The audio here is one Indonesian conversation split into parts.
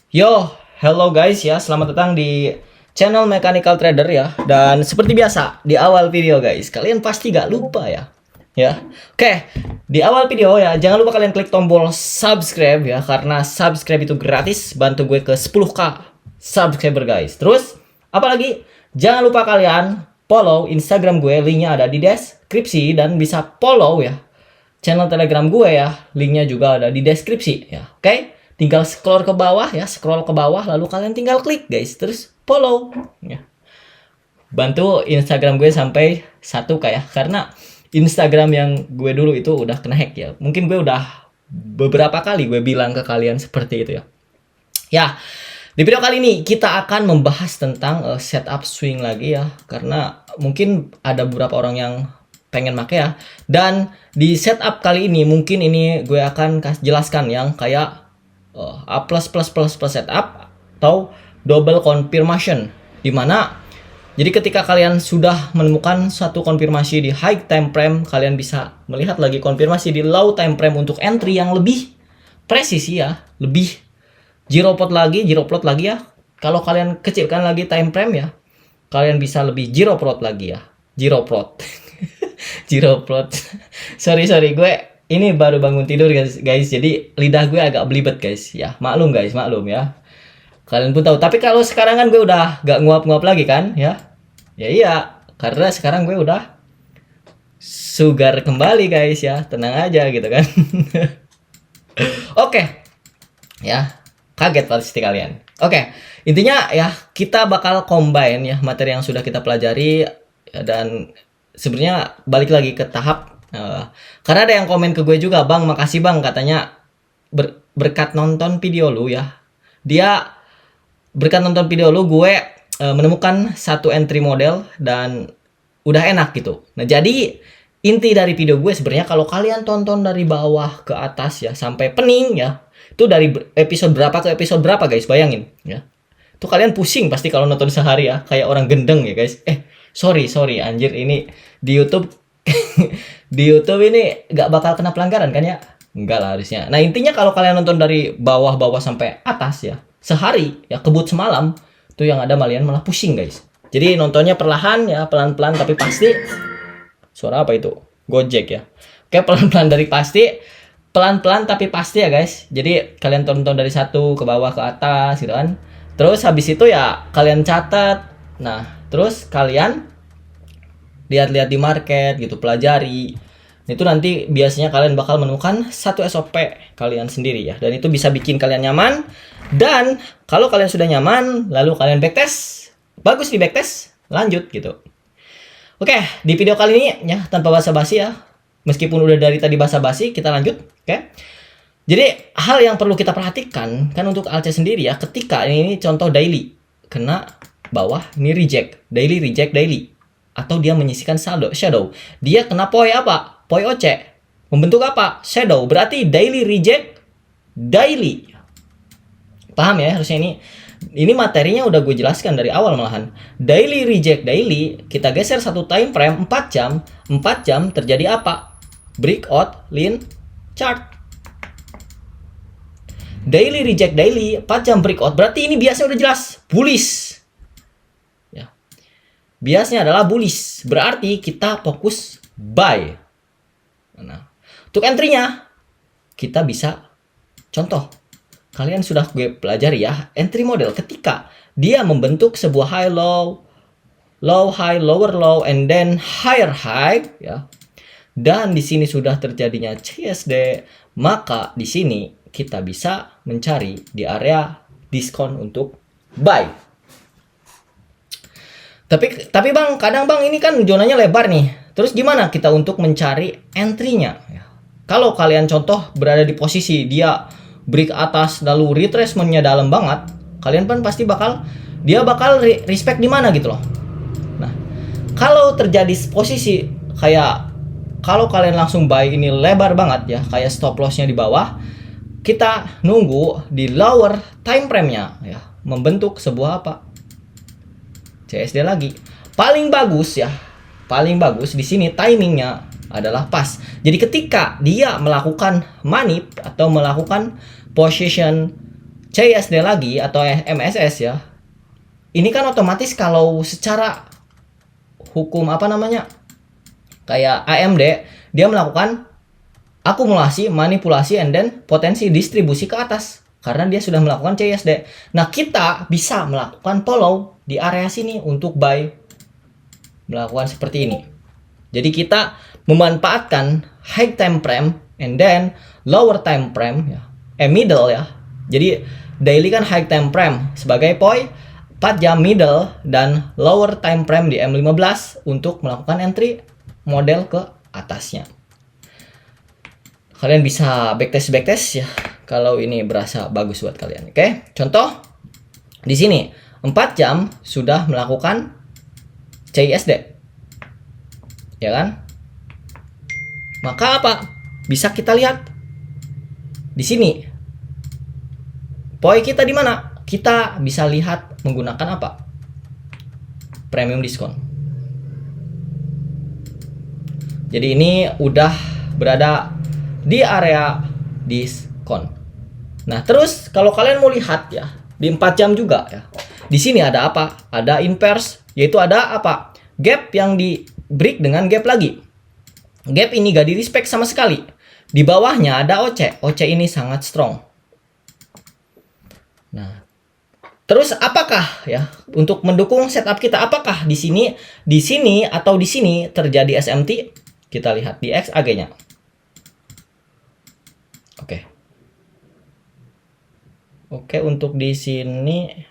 Yo, hello guys ya, selamat datang di channel Mechanical Trader ya. Dan seperti biasa, di awal video guys, kalian pasti gak lupa ya. Ya, oke, di awal video ya, jangan lupa kalian klik tombol subscribe ya, karena subscribe itu gratis, bantu gue ke 10k subscriber guys. Terus, apalagi, jangan lupa kalian follow Instagram gue, linknya ada di deskripsi, dan bisa follow ya channel Telegram gue ya, linknya juga ada di deskripsi ya. Oke, tinggal scroll ke bawah ya, scroll ke bawah lalu kalian tinggal klik guys, terus follow ya. Bantu Instagram gue sampai 1k ya, karena Instagram yang gue dulu itu udah kena hack ya. Mungkin gue udah beberapa kali gue bilang ke kalian seperti itu ya. Ya, di video kali ini kita akan membahas tentang setup swing lagi ya, karena mungkin ada beberapa orang yang pengen make ya. Dan di setup kali ini mungkin ini gue akan jelaskan yang kayak A+++ setup atau double confirmation, dimana jadi ketika kalian sudah menemukan satu konfirmasi di high time frame, kalian bisa melihat lagi konfirmasi di low time frame untuk entry yang lebih presisi ya, lebih zero plot lagi ya. Kalau kalian kecilkan lagi time frame ya, kalian bisa lebih zero plot lagi ya, zero plot. Zero plot. sorry gue ini baru bangun tidur guys, jadi lidah gue agak belibet guys ya, maklum ya, kalian pun tahu. Tapi kalau sekarang kan gue udah gak nguap-nguap lagi kan ya, iya, karena sekarang gue udah sugar kembali guys ya, tenang aja gitu kan. Oke ya, kaget pasti kalian. Oke, intinya ya kita bakal combine ya materi yang sudah kita pelajari ya, dan sebenarnya balik lagi ke tahap karena ada yang komen ke gue juga, bang makasih bang, katanya berkat nonton video lu ya, dia berkat nonton video lu gue menemukan satu entry model dan udah enak gitu. Nah jadi inti dari video gue sebenarnya kalau kalian tonton dari bawah ke atas ya sampai pening ya, itu dari episode berapa ke episode berapa guys, bayangin ya. Itu kalian pusing pasti kalau nonton sehari ya, kayak orang gendeng ya guys. Sorry anjir, ini di YouTube di YouTube ini gak bakal kena pelanggaran kan ya? Enggak lah harusnya. Nah intinya kalau kalian nonton dari bawah sampai atas ya, sehari ya, kebut semalam, tuh yang ada kalian malah pusing guys. Jadi nontonnya perlahan ya, pelan-pelan tapi pasti. Suara apa itu? Gojek ya. Oke, pelan-pelan dari pasti, pelan-pelan tapi pasti ya guys. Jadi kalian tonton dari satu ke bawah ke atas gitu kan. Terus habis itu ya kalian catat. Nah, terus kalian lihat-lihat di market gitu, pelajari. Itu nanti biasanya kalian bakal menemukan satu SOP kalian sendiri ya. Dan itu bisa bikin kalian nyaman. Dan kalau kalian sudah nyaman, lalu kalian backtest. Bagus di backtest, lanjut gitu. Oke, di video kali ini ya tanpa basa-basi ya. Meskipun udah dari tadi basa-basi, kita lanjut. Oke. Jadi hal yang perlu kita perhatikan kan untuk Alce sendiri ya, ketika ini contoh daily kena bawah, ini reject daily, atau dia menyisikan shadow, dia kena poi apa? Poi OC, membentuk apa? Shadow, berarti daily reject daily. Paham ya harusnya ini materinya udah gue jelaskan dari awal malahan. Daily reject daily, kita geser satu time frame 4 jam terjadi apa? Breakout line chart. Daily reject daily 4 jam breakout, berarti ini biasanya udah jelas bullish. Ya. Biasanya adalah bullish, berarti kita fokus buy. Nah, untuk entry-nya kita bisa contoh. Kalian sudah gue pelajari ya, entry model ketika dia membentuk sebuah high low, low high, lower low, and then higher high ya. Dan di sini sudah terjadinya CSD, maka di sini kita bisa mencari di area diskon untuk buy. Tapi bang, kadang bang ini kan zonanya lebar nih. Terus gimana kita untuk mencari entry-nya? Ya. Kalau kalian contoh berada di posisi dia break atas lalu retracement-nya dalam banget, kalian kan pasti bakal respect di mana gitu loh. Nah, kalau terjadi posisi kayak kalau kalian langsung buy ini lebar banget ya, kayak stop loss-nya di bawah, kita nunggu di lower time frame-nya ya, membentuk sebuah apa? CSD lagi. Paling bagus di sini timingnya adalah pas. Jadi ketika dia melakukan manip atau melakukan position CISD lagi atau MSS ya. Ini kan otomatis kalau secara hukum apa namanya? Kayak AMD, dia melakukan akumulasi, manipulasi, and then potensi distribusi ke atas karena dia sudah melakukan CISD. Nah, kita bisa melakukan follow di area sini untuk buy, melakukan seperti ini. Jadi kita memanfaatkan high time frame and then lower time frame ya, middle ya. Jadi daily kan high time frame sebagai poi, 4 jam middle, dan lower time frame di M15 untuk melakukan entry model ke atasnya. Kalian bisa backtest ya kalau ini berasa bagus buat kalian. Oke, contoh di sini 4 jam sudah melakukan CISD, ya kan? Maka apa? Bisa kita lihat di sini. Poi kita di mana? Kita bisa lihat menggunakan apa? Premium diskon. Jadi ini udah berada di area diskon. Nah, terus kalau kalian mau lihat ya, di 4 jam juga ya. Di sini ada apa? Ada inverse, yaitu ada apa? Gap yang di break dengan gap lagi. Gap ini gak di respect sama sekali. Di bawahnya ada OC. OC ini sangat strong. Nah, terus apakah ya untuk mendukung setup kita, apakah di sini atau di sini terjadi SMT? Kita lihat di XAG-nya. Oke. Oke, untuk di sini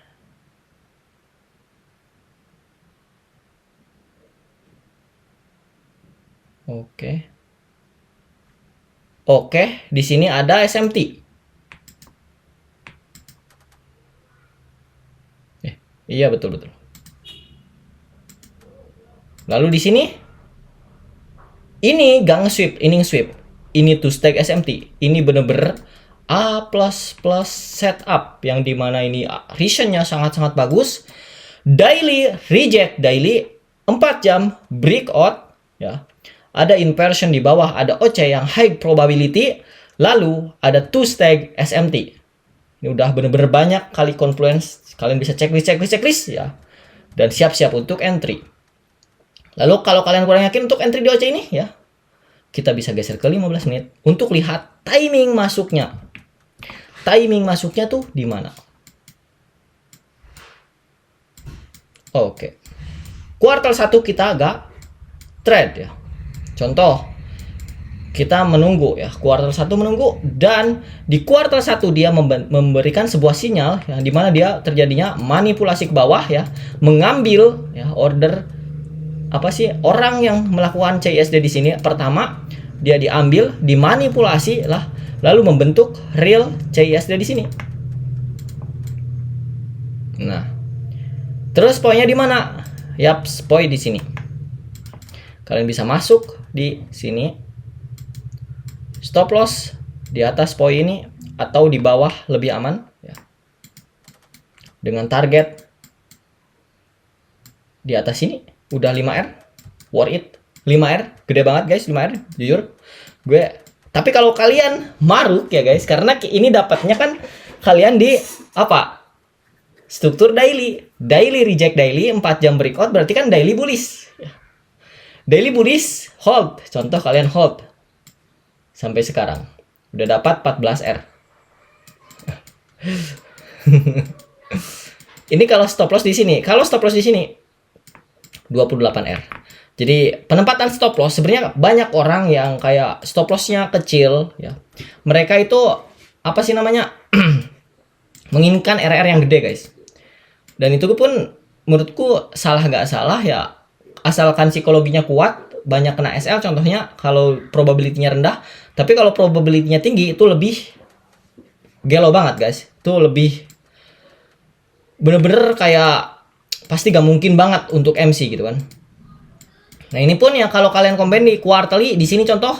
Oke, di sini ada SMT. Iya, betul. Lalu di sini ini gak nge-sweep, ini nge-sweep. Ini two stack SMT. Ini bener-bener A++ setup yang dimana ini reason-nya sangat-sangat bagus. Daily reject daily 4 jam breakout ya. Ada inversion di bawah, ada OC yang high probability, lalu ada two stack SMT. Ini udah bener-bener banyak kali confluence. Kalian bisa checklist ya. Dan siap-siap untuk entry. Lalu kalau kalian kurang yakin untuk entry di OC ini ya, kita bisa geser ke 15 menit untuk lihat timing masuknya. Timing masuknya tuh di mana? Oke. Kuartal 1 kita agak trade ya. Contoh, kita menunggu ya, kuartal 1 menunggu, dan di kuartal 1 dia memberikan sebuah sinyal yang dimana dia terjadinya manipulasi ke bawah ya, mengambil ya order apa sih orang yang melakukan CISD di sini. Pertama dia diambil, dimanipulasi lah, lalu membentuk real CISD di sini. Nah, terus poinnya di mana? Yaps, poin di sini. Kalian bisa masuk di sini. Stop loss di atas poin ini atau di bawah lebih aman ya. Dengan target di atas sini udah 5R, worth it. 5R, gede banget guys, 5R, jujur. Tapi kalau kalian maruk ya guys, karena ini dapatnya kan kalian di apa? Struktur daily reject daily, 4 jam breakout, berarti kan daily bullish. Daily bullish hold, contoh kalian hold sampai sekarang udah dapat 14R. Ini kalau stop loss di sini, 28R. Jadi penempatan stop loss sebenarnya banyak orang yang kayak stop lossnya kecil ya. Mereka itu apa sih namanya? Menginginkan RR yang gede guys. Dan itu pun menurutku salah nggak salah ya, asalkan psikologinya kuat, banyak kena SL contohnya kalau probability-nya rendah. Tapi kalau probability-nya tinggi itu lebih gelo banget guys. Itu lebih bener-bener kayak pasti gak mungkin banget untuk MC gitu kan. Nah ini pun ya kalau kalian combine di quarterly, di sini contoh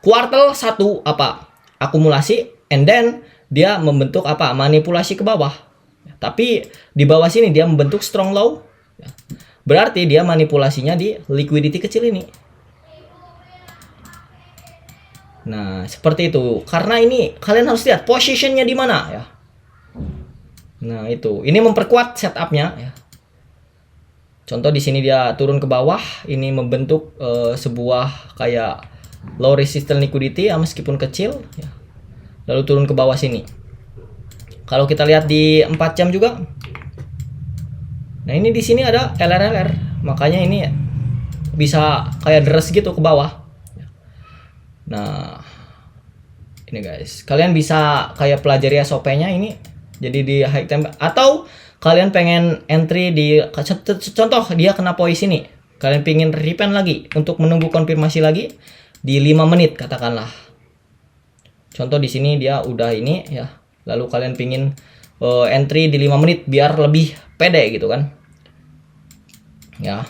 kuartal 1 apa? Akumulasi, and then dia membentuk apa? Manipulasi ke bawah. Tapi di bawah sini dia membentuk strong low. Berarti dia manipulasinya di liquidity kecil ini. Nah, seperti itu. Karena ini kalian harus lihat posisinya di mana ya. Nah, itu. Ini memperkuat setupnya ya. Contoh di sini dia turun ke bawah, ini membentuk sebuah kayak low resistance liquidity ya, meskipun kecil ya. Lalu turun ke bawah sini. Kalau kita lihat di 4 jam juga. Nah, ini di sini ada LRLR. Makanya ini bisa kayak deres gitu ke bawah. Nah, ini guys, kalian bisa kayak pelajari SOP-nya ini. Jadi di high time atau kalian pengen entry di contoh dia kena poin sini. Kalian pengen repen lagi untuk menunggu konfirmasi lagi di 5 menit katakanlah. Contoh di sini dia udah ini ya. Lalu kalian pengen entry di 5 menit biar lebih pede gitu kan. Ya.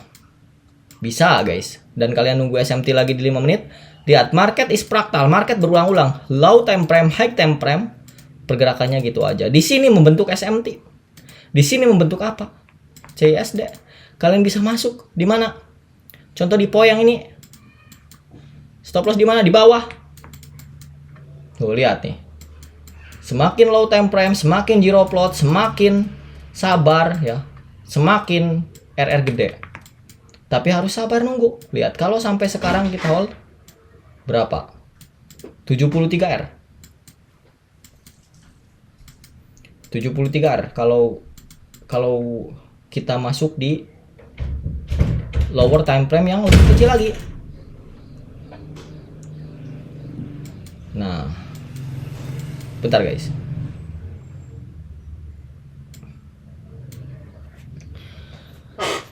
Bisa guys. Dan kalian nunggu SMT lagi di 5 menit. Lihat, market is fractal, market berulang-ulang. Low time frame, high time frame, pergerakannya gitu aja. Di sini membentuk SMT. Di sini membentuk apa? CISD. Kalian bisa masuk di mana? Contoh di poin yang ini. Stop loss di mana? Di bawah. Tuh, lihat nih. Semakin low time frame, semakin zero plot, semakin sabar ya. Semakin RR gede. Tapi harus sabar nunggu. Lihat, kalau sampai sekarang kita hold berapa? 73R. 73R kalau kita masuk di lower time frame yang lebih kecil lagi. Nah, bentar guys.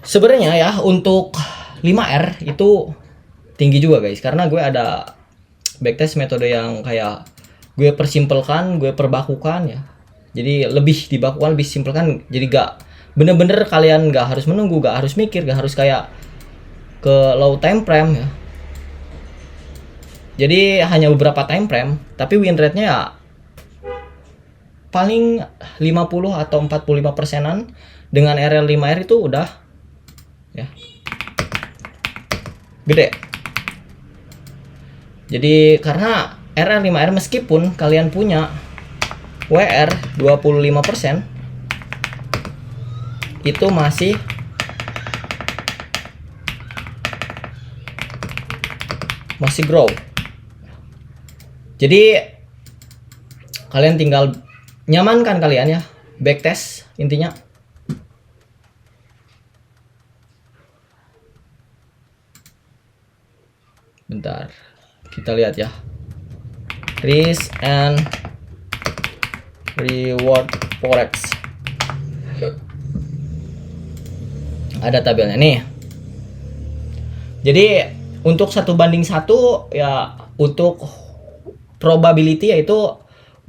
Sebenarnya ya untuk 5R itu tinggi juga guys, karena gue ada backtest metode yang kayak gue persimpelkan, gue perbakukan ya. Jadi lebih dibakukan, lebih simpelkan. Jadi gak bener-bener kalian gak harus menunggu, gak harus mikir, gak harus kayak ke low time frame ya. Jadi hanya beberapa time frame, tapi win rate-nya ya paling 50 atau 45%-an dengan RL 5R itu udah ya gede. Jadi karena RR 5R meskipun kalian punya WR 25% itu masih grow. Jadi kalian tinggal nyamankan kalian ya, backtest intinya. Bentar. Kita lihat ya. Risk and reward forex. Ada tabelnya nih. Jadi untuk 1:1 ya, untuk probability yaitu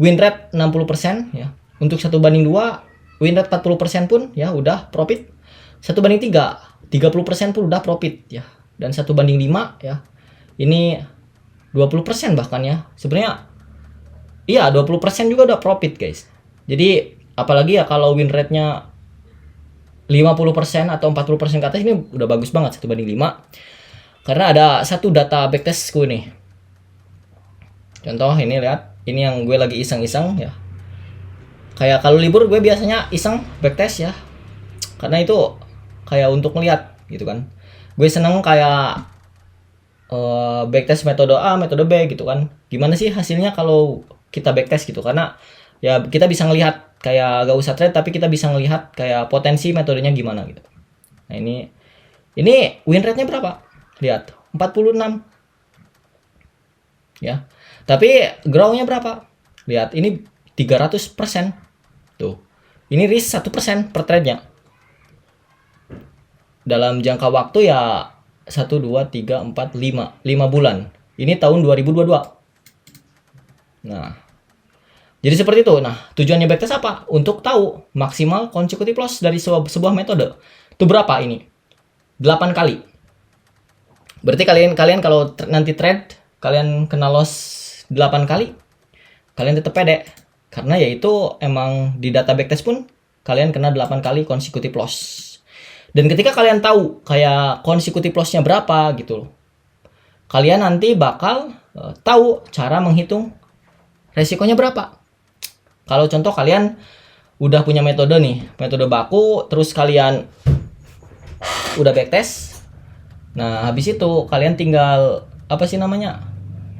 win rate 60% ya. Untuk 1:2 win rate 40% pun ya udah profit. 1:3 30% pun udah profit ya. Dan 1:5 ya. Ini 20% bahkan ya. Sebenarnya iya 20% juga udah profit guys. Jadi apalagi ya kalau win rate-nya 50% atau 40% ke atas, ini udah bagus banget 1:5. Karena ada satu data backtestku nih. Contoh ini lihat, ini yang gue lagi iseng-iseng ya. Kayak kalau libur gue biasanya iseng backtest ya. Karena itu kayak untuk melihat gitu kan. Gue seneng kayak backtest metode A, metode B gitu kan. Gimana sih hasilnya kalau kita backtest gitu. Karena ya kita bisa ngelihat kayak gak usah trade, tapi kita bisa ngelihat kayak potensi metodenya gimana gitu. Nah ini win rate-nya berapa? Lihat, 46. Ya. Tapi grow-nya berapa? Lihat, ini 300%. Tuh. Ini risk 1% per trade-nya. Dalam jangka waktu ya 1, 2, 3, 4, 5 bulan. Ini tahun 2022. Nah, jadi seperti itu. Nah, tujuannya backtest apa? Untuk tahu maksimal consecutive loss dari sebuah metode. Itu berapa ini? 8 kali. Berarti kalian kalau nanti trade, kalian kena loss 8 kali, kalian tetap pede. Karena yaitu emang di data backtest pun kalian kena 8 kali consecutive loss. Dan ketika kalian tahu kayak consecutive loss-nya berapa gitu, kalian nanti bakal tahu cara menghitung resikonya berapa. Kalau contoh kalian udah punya metode nih, metode baku, terus kalian udah backtest. Nah, habis itu kalian tinggal apa sih namanya?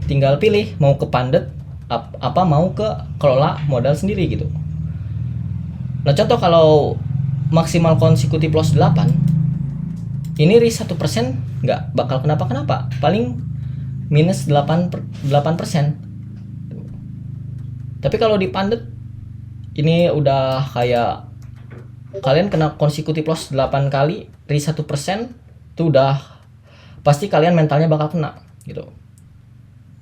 Tinggal pilih mau ke Pandet apa mau ke kelola modal sendiri gitu. Nah, contoh kalau maksimal konsekutif loss 8, ini risk 1% nggak bakal kenapa-kenapa. Paling minus 8%. Tapi kalau di Pandet ini udah kayak kalian kena konsekutif loss 8 kali, risk 1%, itu udah pasti kalian mentalnya bakal kena gitu.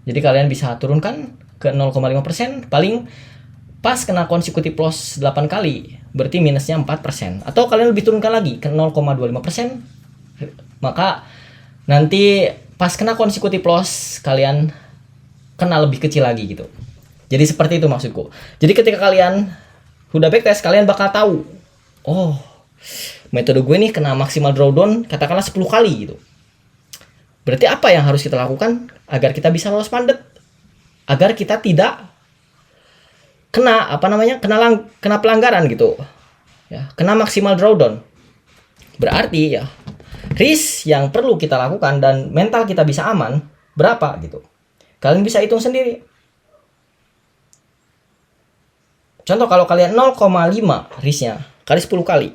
Jadi kalian bisa turunkan ke 0,5%, paling pas kena konsekutif loss 8 kali, berarti minusnya 4%. Atau kalian lebih turunkan lagi ke 0,25%, maka nanti pas kena konsekutif loss kalian kena lebih kecil lagi gitu. Jadi seperti itu maksudku. Jadi ketika kalian udah backtest, kalian bakal tahu, oh, metode gue nih kena maksimal drawdown katakanlah 10 kali gitu. Berarti apa yang harus kita lakukan agar kita bisa lolos Pandet? Agar kita tidak kena kena pelanggaran gitu. Ya, kena maksimal drawdown. Berarti ya risk yang perlu kita lakukan dan mental kita bisa aman berapa gitu. Kalian bisa hitung sendiri. Contoh kalau kalian 0,5 risknya kali 10 kali,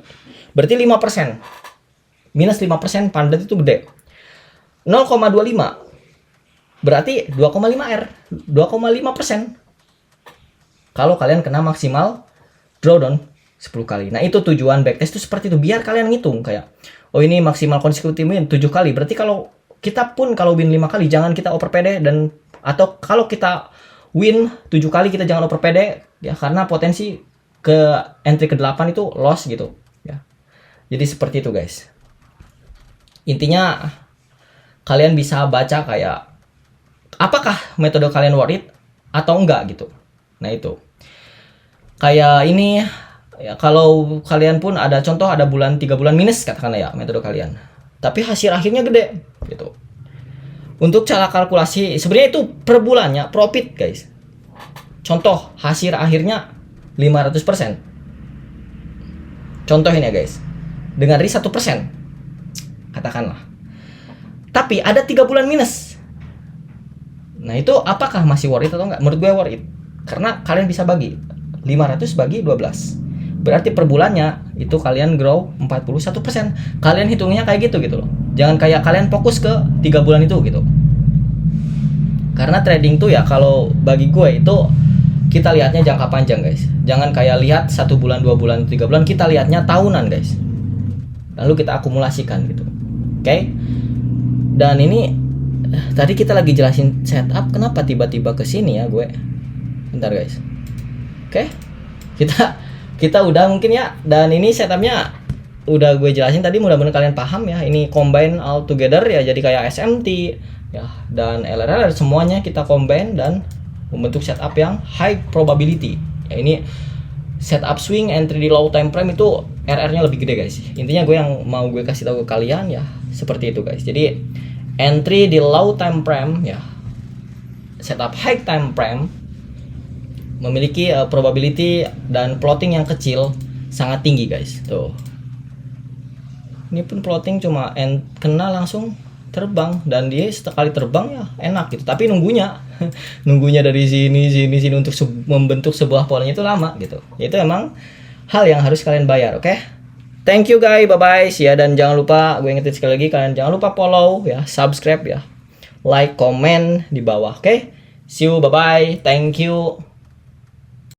berarti 5%. Minus 5% Pandet itu gede. 0,25 berarti 2,5R, 2,5%. Kalau kalian kena maksimal drawdown 10 kali. Nah, itu tujuan backtest itu seperti itu, biar kalian ngitung kayak, oh ini maksimal konsekutif win 7 kali. Berarti kalau kita pun kalau win 5 kali jangan kita over PD, dan atau kalau kita win 7 kali kita jangan over PD ya, karena potensi ke entry ke-8 itu loss gitu ya. Jadi seperti itu guys. Intinya kalian bisa baca kayak apakah metode kalian worth it atau enggak gitu. Nah, itu kayak ini ya, kalau kalian pun ada contoh ada 3 bulan minus katakanlah ya metode kalian, tapi hasil akhirnya gede gitu. Untuk cara kalkulasi sebenarnya itu per bulannya profit guys. Contoh hasil akhirnya 500%. Contoh ini ya guys, dengan risk 1% katakanlah, tapi ada 3 bulan minus. Nah, itu apakah masih worth it atau enggak? Menurut gue worth it, karena kalian bisa bagi 500 bagi 12, berarti per bulannya itu kalian grow 41%. Kalian hitungnya kayak gitu loh. Jangan kayak kalian fokus ke 3 bulan itu gitu. Karena trading tuh ya kalau bagi gue itu kita lihatnya jangka panjang guys. Jangan kayak lihat 1 bulan, 2 bulan, 3 bulan, kita lihatnya tahunan guys. Lalu kita akumulasikan gitu. Oke? Dan ini tadi kita lagi jelasin setup, kenapa tiba-tiba ke sini ya gue. Bentar guys. Oke? Kita udah mungkin ya, dan ini setupnya udah gue jelasin tadi, mudah-mudahan kalian paham ya. Ini combine all together ya, jadi kayak SMT ya dan LRR semuanya kita combine dan membentuk setup yang high probability. Ya, ini setup swing entry di low time frame itu RR-nya lebih gede guys. Intinya gue yang mau gue kasih tahu ke kalian ya seperti itu guys. Jadi entry di low time frame ya, setup high time frame memiliki probability dan plotting yang kecil sangat tinggi guys. Tuh. Ini pun plotting cuma kena langsung terbang, dan dia sekali terbang ya enak gitu. Tapi nunggunya dari sini untuk membentuk sebuah polanya itu lama gitu. Itu emang hal yang harus kalian bayar, oke? Thank you guys, bye bye ya, dan jangan lupa gue ingetin sekali lagi, kalian jangan lupa follow ya, subscribe ya, like, comment di bawah, oke? See you, bye bye, thank you.